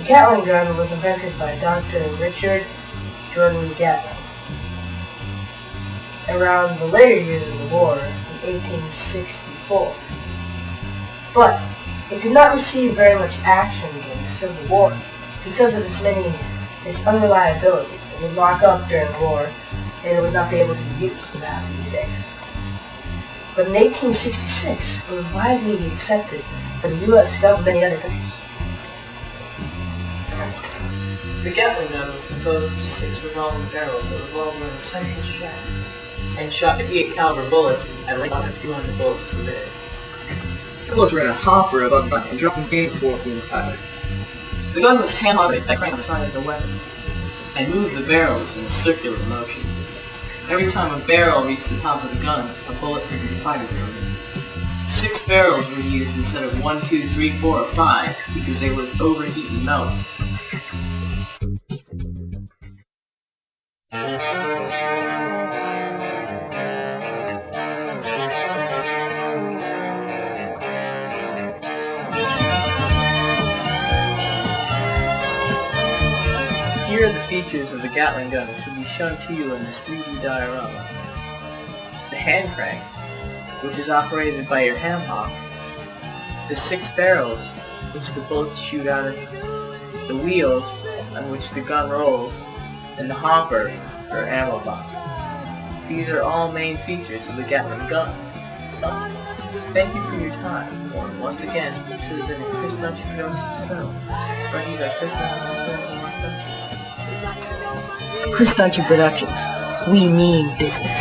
The Gatling gun was invented by Dr. Richard Jordan Gatling around the later years of the war in 1864. But it did not receive very much action during the Civil War because of its unreliability. It would lock up during the war and it would not be able to be used without being fixed. But in 1866, it was widely accepted by the U.S. government and many other countries. The Gatling gun was composed of 6 revolving barrels that revolved around a central shaft and shot 58 caliber bullets at a rate of 200 bullets per minute. The bullets were in a hopper above the gun and dropped in game before being fired. The gun was hand-loaded by crank on the side of the weapon and moved the barrels in a circular motion. Every time a barrel reached the top of the gun, a bullet could be fired from it. 6 barrels were used instead of 1, 2, 3, 4, or 5 because they would overheat and melt. Here are the features of the Gatling gun, which will be shown to you in this 3D diorama. The hand crank, which is operated by your hand lock. The 6 barrels, which the bullets shoot out of. The wheels, on which the gun rolls. And the hopper, or ammo box. These are all main features of the Gatling gun. Thank you for your time. Once again, this has been a Chris Nuts Productions film. Brought to you by Chris Nuts Productions. Chris Dungy Productions. We mean business.